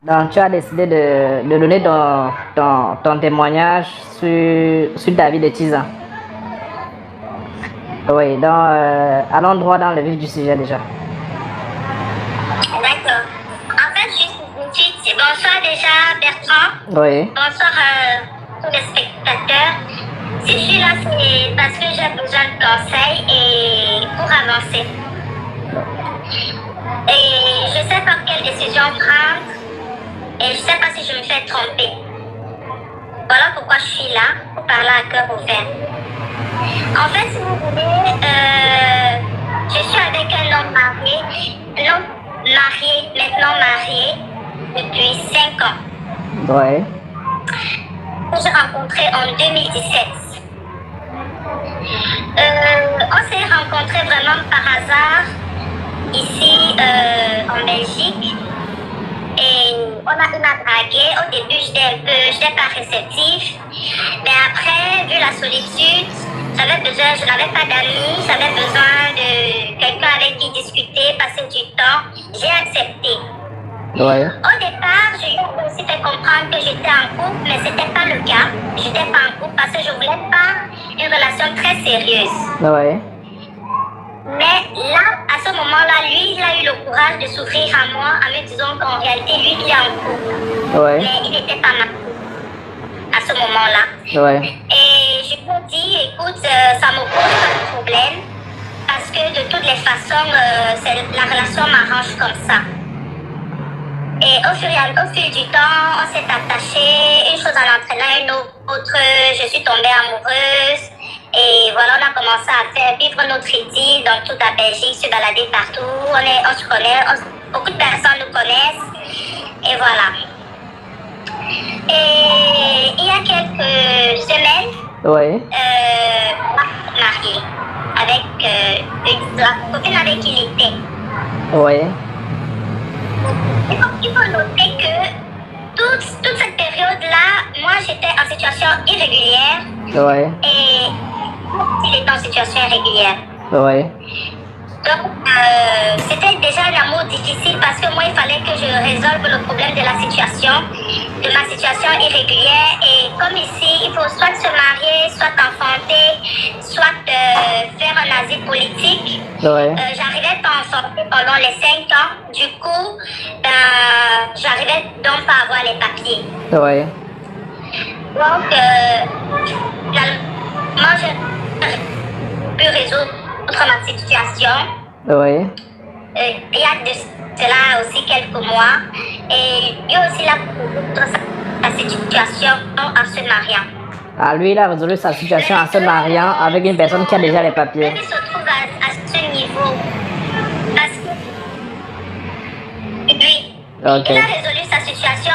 Donc, tu as décidé de donner ton témoignage sur David et Tisa. Oui, donc allons droit dans le vif du sujet déjà. D'accord. En fait, juste une suite. Bonsoir déjà Bertrand. Oui. Bonsoir tous les spectateurs. Si je suis là, c'est parce que j'ai besoin de conseils et pour avancer. Et je ne sais pas quelle décision prendre et je ne sais pas si je me fais tromper. Voilà pourquoi je suis là, pour parler à cœur ouvert. En fait, si vous voulez, je suis avec un homme maintenant marié, depuis 5 ans. Oui. Que j'ai rencontré en 2017. On s'est rencontrés vraiment par hasard ici en Belgique. Et il m'a dragué. Au début, j'étais pas réceptive. Mais après, vu la solitude, je n'avais pas d'amis, j'avais besoin de quelqu'un avec qui discuter, passer du temps. J'ai accepté. Ouais. Au départ, j'ai aussi fait comprendre que j'étais en couple, mais ce n'était pas le cas. Je n'étais pas en couple parce que je ne voulais pas une relation très sérieuse. Ouais. Mais là, à ce moment-là, lui, il a eu le courage de s'ouvrir à moi en me disant qu'en réalité, lui, il est en couple. Ouais. Mais il n'était pas marié à ce moment-là. Ouais. Et je lui ai dit, écoute, ça ne me pose pas de problème parce que de toutes les façons, la relation m'arrange comme ça. Et au fil du temps, on s'est attaché, une chose en entraînant une autre, je suis tombée amoureuse. Et voilà, on a commencé à faire vivre notre idylle dans toute la Belgique, se balader partout. On se connaît, beaucoup de personnes nous connaissent. Et voilà. Et il y a quelques semaines, Ouais. marié avec la copine avec qui il était. Ouais. Il faut noter que toute cette période-là, moi j'étais en situation irrégulière. Ouais. Et il était en situation irrégulière. Ouais. Donc, c'était déjà un amour difficile parce que moi, il fallait que je résolve le problème de ma situation irrégulière. Et comme ici, il faut soit se marier, soit enfanter, soit faire un asile politique. Ouais. J'arrivais pas à enfanter pendant les 5 ans. Du coup, j'arrivais donc pas à avoir les papiers. Ouais. Donc, moi, j'ai pu résoudre ma situation. Ouais. Il y a de cela aussi quelques mois. Et lui aussi, il a résoudre sa situation en se mariant. Ah, lui, il a résolu sa situation en se mariant avec une personne qui a déjà les papiers. Il se trouve à ce niveau. Parce que lui, Ok. il a résolu sa situation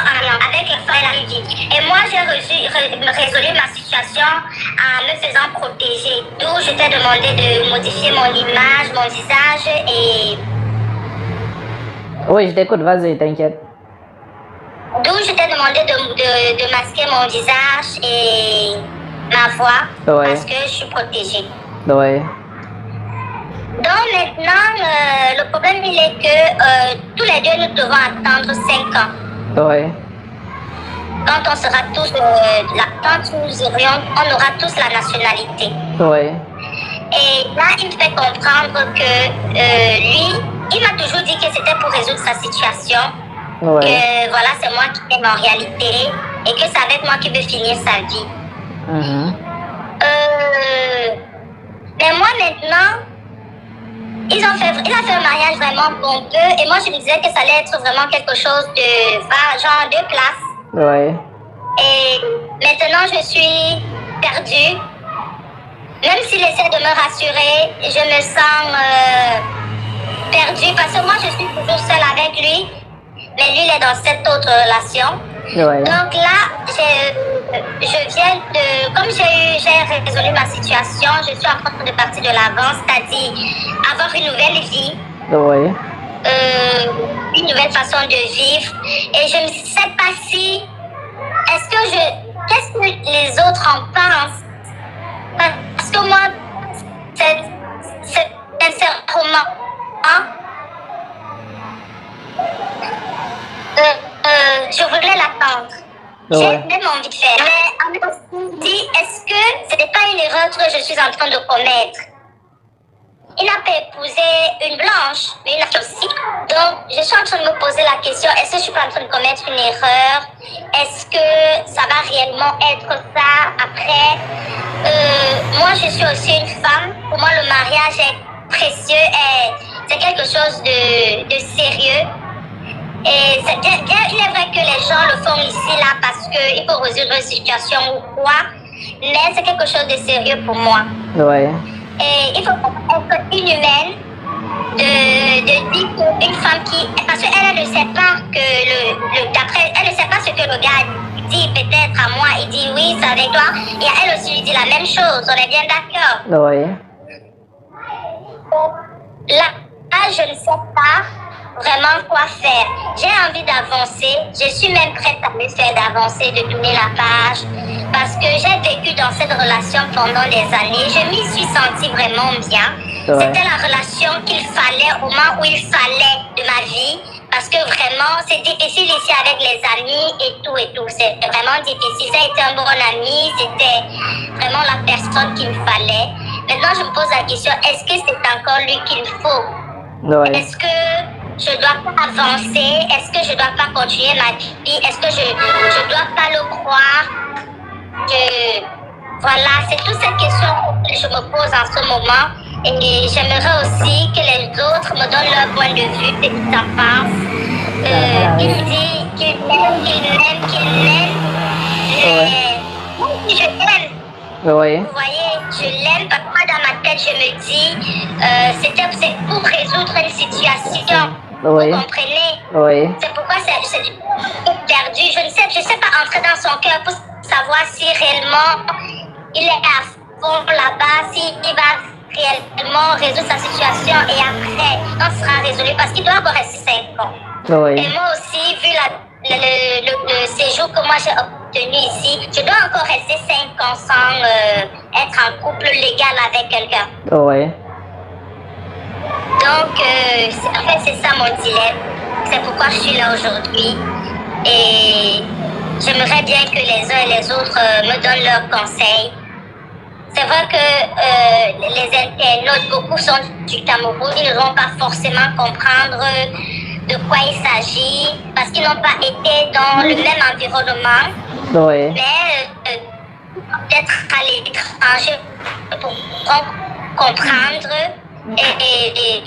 avec la fin de vie. Et moi, j'ai résolu ma situation en me faisant protéger. D'où je t'ai demandé de modifier mon image, mon visage et... Oui, je t'écoute, vas-y, t'inquiète. D'où je t'ai demandé de masquer mon visage et ma voix. Ouais. Parce que je suis protégée. Ouais. Donc maintenant, le problème il est que tous les deux nous devons attendre 5 ans. Ouais. Quand on sera tous, quand nous irions, on aura tous la nationalité. Ouais. Et là, il me fait comprendre que lui, il m'a toujours dit que c'était pour résoudre sa situation. Ouais. Que voilà, c'est moi qui aime en réalité et que c'est avec moi qu'il veut finir sa vie. Mais moi maintenant, il a fait un mariage vraiment pompeux et moi je me disais que ça allait être vraiment quelque chose de genre de classe. Ouais. Et maintenant je suis perdue. Même s'il essaie de me rassurer, je me sens perdue parce que moi je suis toujours seule avec lui, mais lui il est dans cette autre relation. Ouais. Donc là, je viens de... Comme j'ai résolu ma situation, je suis en train de partir de l'avant, c'est-à-dire avoir une nouvelle vie. Ouais. Une nouvelle façon de vivre. Et je ne sais pas si... Qu'est-ce que les autres en pensent? Parce que moi, c'est sincèrement... comprendre. Ouais. J'ai même envie de faire. Mais on me dit, est-ce que ce n'est pas une erreur que je suis en train de commettre? Il n'a pas épousé une blanche, mais une autre aussi. Donc, je suis en train de me poser la question, est-ce que je suis pas en train de commettre une erreur? Est-ce que ça va réellement être ça après? Moi, je suis aussi une femme. Pour moi, le mariage est précieux et c'est quelque chose de sérieux. Et c'est bien, il est vrai que les gens le font ici, là, parce qu'il faut résoudre une situation ou quoi. Mais c'est quelque chose de sérieux pour moi. Ouais. Et il faut être inhumaine de dire qu'une femme qui... Parce qu'elle ne sait pas que d'après, elle ne sait pas ce que le gars dit peut-être à moi. Il dit oui, c'est avec toi. Et à elle aussi lui dit la même chose. On est bien d'accord. Oui. Là, je ne sais pas vraiment quoi faire. J'ai envie d'avancer. Je suis même prête à me faire d'avancer, de tourner la page. Parce que j'ai vécu dans cette relation pendant des années. Je m'y suis sentie vraiment bien. Ouais. C'était la relation qu'il fallait au moment où il fallait de ma vie. Parce que vraiment, c'est difficile ici avec les amis et tout et tout. C'est vraiment difficile. Ça a été un bon ami. C'était vraiment la personne qu'il me fallait. Maintenant, je me pose la question, est-ce que c'est encore lui qu'il faut? Ouais. Est-ce que je dois pas avancer? Est-ce que je dois pas continuer ma vie? Est-ce que je dois pas le croire? Voilà, c'est toutes ces questions que je me pose en ce moment. Et j'aimerais aussi que les autres me donnent leur point de vue, ce qu'ils en pensent. Il me dit qu'il m'aime. Mais moi aussi, je l'aime. Oui. Vous voyez, je l'aime. Parfois, dans ma tête, je me dis, c'est pour résoudre une situation. Oui. Vous comprenez? Oui. C'est pourquoi c'est perdu. Je ne sais pas entrer dans son cœur pour savoir si réellement il est à fond là-bas, s'il va réellement résoudre sa situation et après, on sera résolu parce qu'il doit encore rester 5 ans. Oui. Et moi aussi, vu le séjour que moi j'ai obtenu ici, je dois encore rester 5 ans sans être en couple légal avec quelqu'un. Oui. Donc, en fait, c'est ça mon dilemme. C'est pourquoi je suis là aujourd'hui. Et j'aimerais bien que les uns et les autres me donnent leurs conseils. C'est vrai que les internautes, beaucoup sont du Cameroun, ils ne vont pas forcément comprendre de quoi il s'agit parce qu'ils n'ont pas été dans le même environnement. Oui. Mais peut-être à l'étranger pour comprendre et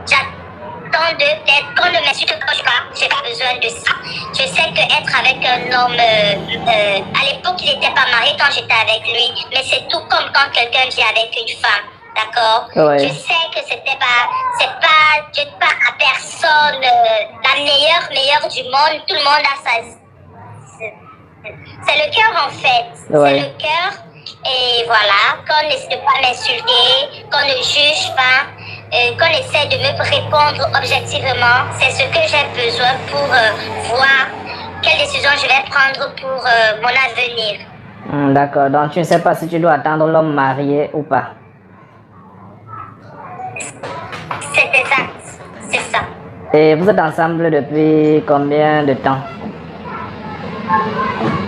j'attends peut-être qu'on ne m'insulte pas, j'ai pas besoin de ça. Je sais qu'être avec un homme, à l'époque il n'était pas marié quand j'étais avec lui, mais c'est tout comme quand quelqu'un vit avec une femme, d'accord? Ouais. Je sais que je ne dis pas à personne la meilleure du monde, tout le monde a sa... C'est le cœur en fait, Ouais. c'est le cœur. Et voilà, qu'on n'essaie de pas m'insulter, qu'on ne juge pas, qu'on essaie de me répondre objectivement. C'est ce que j'ai besoin pour voir quelle décision je vais prendre pour mon avenir. D'accord, donc tu ne sais pas si tu dois attendre l'homme marié ou pas. C'est exact, c'est ça. Et vous êtes ensemble depuis combien de temps?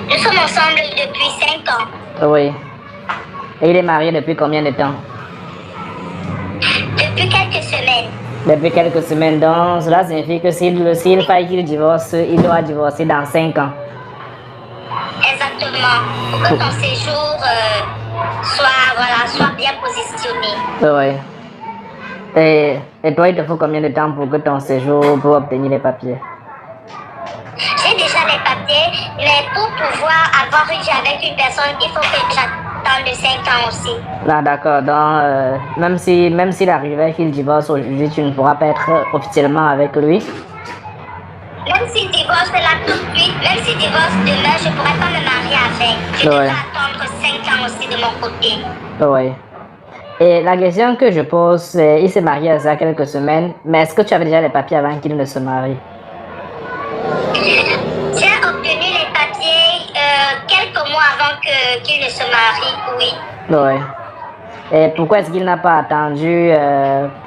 Nous sommes ensemble depuis 5 ans. Oui. Et il est marié depuis combien de temps? Depuis quelques semaines. Depuis quelques semaines. Donc cela signifie que s'il faille qu'il divorce, il doit divorcer dans 5 ans. Exactement. Pour que ton séjour soit bien positionné. Oui. Et toi, il te faut combien de temps pour que ton séjour, pour obtenir les papiers? J'ai déjà les papiers, mais pour pouvoir avoir une vie avec une personne, il faut que j'attende de 5 ans aussi. Ah, d'accord. Donc, même s'il arrivait qu'il divorce aujourd'hui, tu ne pourras pas être officiellement avec lui? Même s'il divorce là tout de suite, même s'il divorce demain, je ne pourrais pas me marier avec. Je devrais attendre 5 ans aussi de mon côté. Oui. Et la question que je pose, c'est, il s'est marié il y a quelques semaines, mais est-ce que tu avais déjà les papiers avant qu'il ne se marie? J'ai obtenu les papiers quelques mois avant qu'il ne se marie, oui. Oui. Et pourquoi est-ce qu'il n'a pas attendu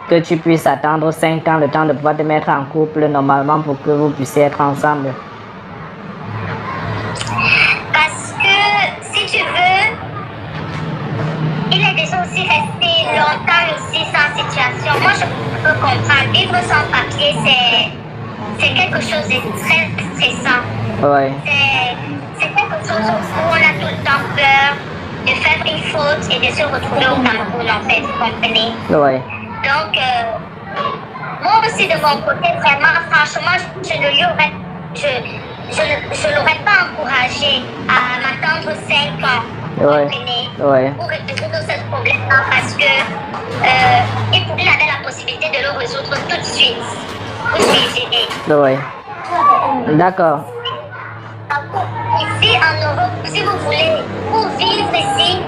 que tu puisses attendre 5 ans, le temps de pouvoir te mettre en couple normalement pour que vous puissiez être ensemble? aussi rester longtemps ici sans situation. Moi, je peux comprendre. Vivre sans papier, c'est quelque chose de très stressant. Ouais. C'est quelque chose où on a tout le temps peur de faire une faute et de se retrouver au Cameroun, en fait, vous comprenez? Ouais. Donc, moi aussi, de mon côté, vraiment, franchement, je ne lui aurais, je l'aurais pas encouragé à m'attendre 5 ans, vous Ouais. comprenez? Ouais. Pour résoudre ce problème-là, parce que il avait la possibilité de le résoudre tout de suite. Vous suivez? Ouais. D'accord. Ici, en Europe, si vous voulez, pour vivre ici,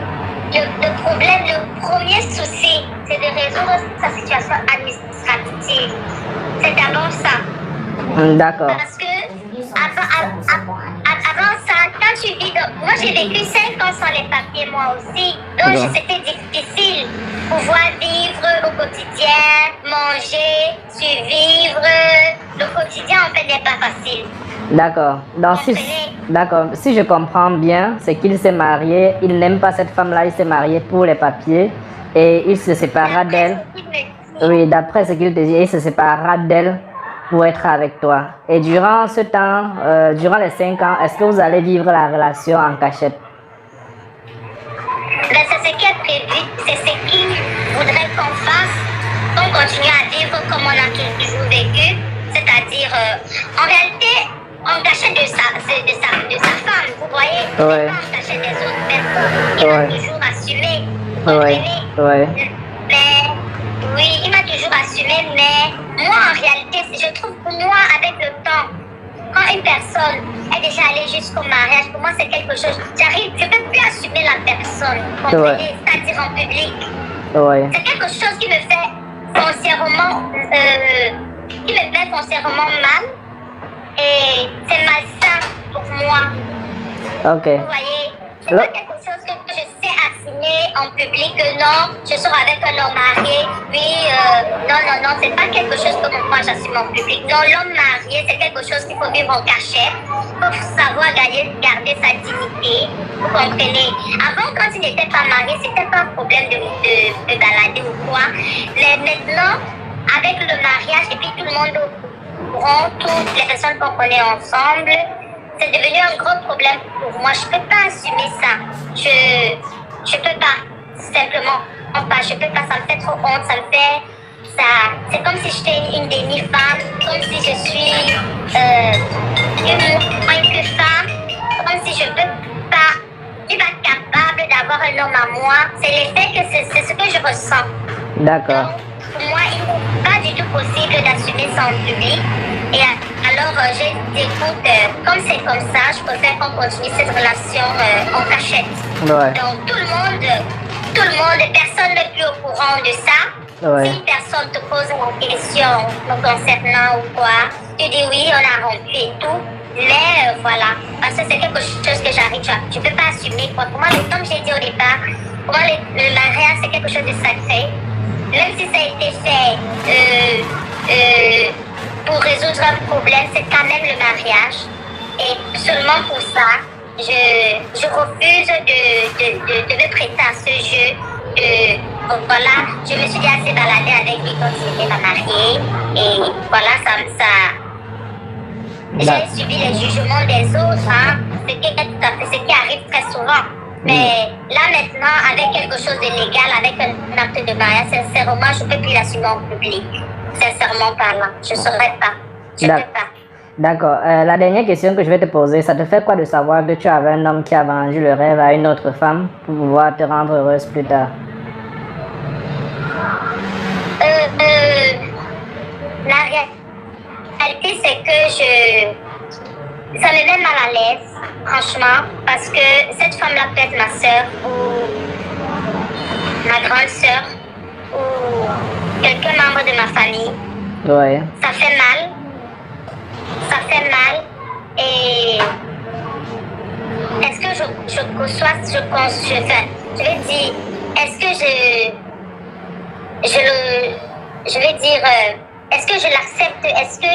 le problème, le premier souci, c'est de résoudre sa situation administrative. C'est d'abord ça. D'accord. Parce que avant ça, quand tu vis moi, j'ai vécu 5 ans sans les papiers, moi aussi. Donc, Bon. c'était difficile. Pouvoir vivre au quotidien, manger, survivre. Le quotidien, en fait, n'est pas facile. D'accord. Donc, d'accord. Si je comprends bien, c'est qu'il s'est marié, il n'aime pas cette femme-là, il s'est marié pour les papiers et il se séparera d'elle. Oui, d'après ce qu'il te dit, il se séparera d'elle pour être avec toi. Et durant ce temps, durant les 5 ans, est-ce que vous allez vivre la relation en cachette? Ben, c'est ce qui est prévu, c'est ce qu'il voudrait qu'on fasse, qu'on continue à vivre comme on a toujours vécu, c'est-à-dire, en réalité, on cachait de sa femme, vous voyez, Ouais. on cachait des autres personnes, il Ouais. a toujours assumé, vous Ouais. comprenez? Ouais. Mais, oui, il m'a toujours assumé, mais moi, en réalité, je trouve que moi, avec le temps, quand une personne est déjà allée jusqu'au mariage, pour moi, c'est quelque chose. Je ne peux plus assumer la personne, vous comprenez? C'est-à-dire en public. Ouais. C'est quelque chose qui me fait foncièrement mal. Et c'est malsain pour moi. Ok. Vous voyez? C'est pas quelque chose que je sais assumer en public, que non, je sors avec un homme marié, non, c'est pas quelque chose que moi j'assume en public. Non, l'homme marié, c'est quelque chose qu'il faut vivre en cachette, il faut savoir garder sa dignité, vous comprenez? Avant, quand il n'était pas marié, c'était pas un problème de balader ou quoi, mais maintenant, avec le mariage et puis tout le monde au courant, toutes les personnes qu'on connaît ensemble, c'est devenu un gros problème pour moi. Je peux pas assumer ça. Je peux pas. Simplement pas. Je peux pas. Ça me fait trop honte. Ça me fait. Ça. C'est comme si j'étais une demi-femme. Comme si je suis une femme. Comme si je peux pas. Je suis pas capable d'avoir un homme à moi. C'est l'effet que c'est ce que je ressens. D'accord. Pour moi, il n'est pas du tout possible d'assumer ça en public. Et alors, j'ai dit, écoute, comme c'est comme ça, je préfère qu'on continue cette relation en cachette. Ouais. Donc, tout le monde, personne n'est plus au courant de ça. Ouais. Si une personne te pose une question me concernant ou quoi, tu dis oui, on a rompu et tout. Mais voilà, parce que c'est quelque chose que j'arrive, tu peux pas assumer. Quoi. Pour moi, comme j'ai dit au départ, pour moi, le mariage, c'est quelque chose de sacré. Même si ça a été fait pour résoudre un problème, c'est quand même le mariage. Et seulement pour ça, je refuse de me prêter à ce jeu. Voilà, je me suis dit assez baladée avec lui quand il n'était pas marié. Et voilà, j'ai suivi les jugements des autres, hein, ce qui arrive très souvent. Mais là maintenant, avec quelque chose de légal, avec un acte de mariage, sincèrement, je ne peux plus l'assumer en public. Sincèrement parlant, je ne saurais pas. Je ne peux pas. D'accord. La dernière question que je vais te poser, ça te fait quoi de savoir que tu avais un homme qui a vendu le rêve à une autre femme pour pouvoir te rendre heureuse plus tard? La réalité, c'est que ça me met mal à l'aise, franchement, parce que cette femme-là peut être ma soeur ou ma grande soeur ou quelqu'un membre de ma famille. Ouais. Ça fait mal. Ça fait mal. Et est-ce que je vais dire, est-ce que est-ce que je l'accepte? Est-ce que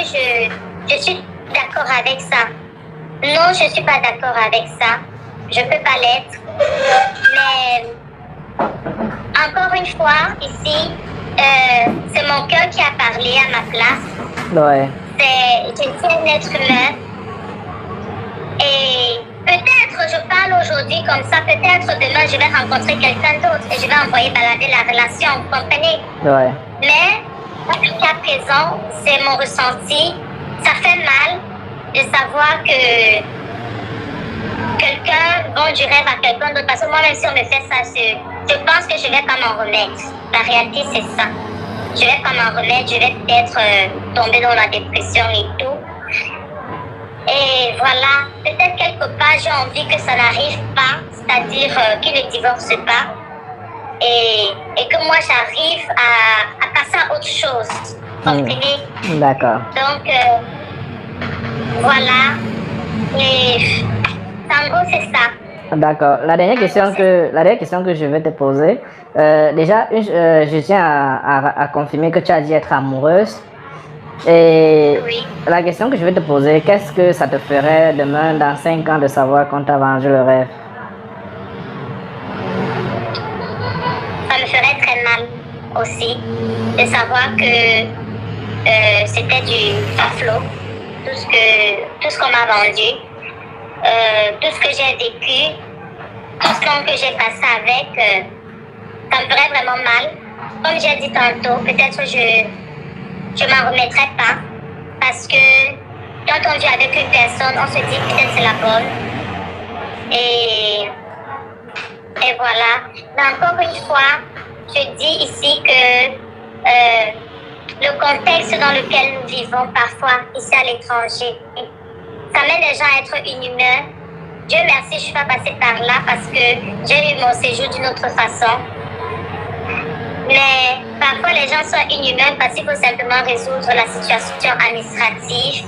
je suis d'accord avec ça? Non, je ne suis pas d'accord avec ça. Je ne peux pas l'être. Mais encore une fois, ici, c'est mon cœur qui a parlé à ma place. Ouais. Je suis un être humain. Et peut-être je parle aujourd'hui comme ça, peut-être demain je vais rencontrer quelqu'un d'autre et je vais envoyer balader la relation, vous comprenez? Ouais. Mais, jusqu'à présent, c'est mon ressenti. Ça fait mal de savoir que quelqu'un vend du rêve à quelqu'un d'autre. Parce que moi-même, si on me fait ça, je pense que je vais pas m'en remettre. La réalité, c'est ça. Je vais pas m'en remettre. Je vais peut-être tomber dans la dépression et tout. Et voilà, peut-être quelque part, j'ai envie que ça n'arrive pas. C'est-à-dire qu'il ne divorce pas. Et que moi, j'arrive à passer à autre chose. Vous comprenez? D'accord. Donc, voilà. Et en gros, c'est ça. D'accord. La dernière question que je vais te poser, déjà, je tiens à confirmer que tu as dit être amoureuse. Et Oui. la question que je vais te poser, qu'est-ce que ça te ferait demain, dans 5 ans, de savoir qu'on t'a vendu le rêve? Ça me ferait très mal aussi de savoir que c'était du flot, tout ce qu'on m'a vendu, tout ce que j'ai vécu, tout ce temps que j'ai passé avec, ça me ferait vraiment mal. Comme j'ai dit tantôt, peut-être je m'en remettrai pas parce que quand on vit avec une personne, on se dit peut-être c'est la bonne. Et voilà. Mais encore une fois, je dis ici que le contexte dans lequel nous vivons parfois ici à l'étranger, ça mène les gens à être inhumains. Dieu merci, je ne suis pas passée par là parce que j'ai eu mon séjour d'une autre façon. Mais parfois les gens sont inhumains parce qu'il faut simplement résoudre la situation administrative.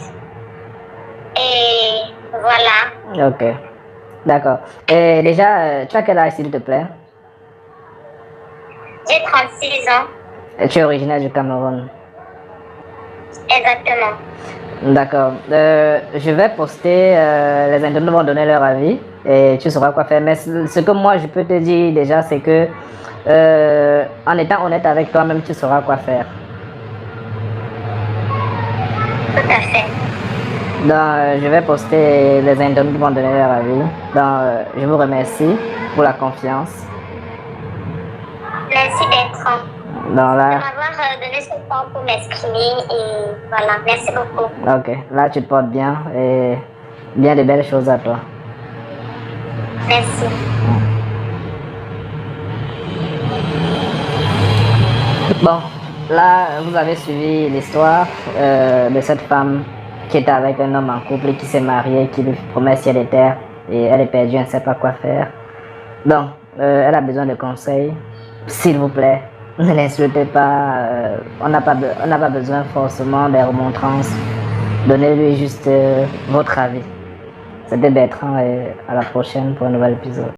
Et voilà. Ok. D'accord. Et déjà, tu as quel âge, s'il te plaît? J'ai 36 ans. Et tu es originaire du Cameroun? Exactement. D'accord. Je vais poster, les internautes vont donner leur avis et tu sauras quoi faire. Mais ce que moi je peux te dire déjà, c'est que en étant honnête avec toi-même, tu sauras quoi faire. Tout à fait. Donc, je vais poster, les internautes vont donner leur avis. Donc, je vous remercie pour la confiance. Merci d'être Donc là, m'avoir donné ce temps pour m'exprimer et voilà, merci beaucoup. ok, là tu te portes bien et bien de belles choses à toi. Merci. Bon, là vous avez suivi l'histoire de cette femme qui était avec un homme en couple et qui s'est marié, qui lui promet ciel et terre et elle est perdue, elle ne sait pas quoi faire. Donc, elle a besoin de conseils, s'il vous plaît. Ne l'insultez pas, on n'a pas besoin forcément des remontrances. Donnez-lui juste votre avis. C'était Bertrand et à la prochaine pour un nouvel épisode.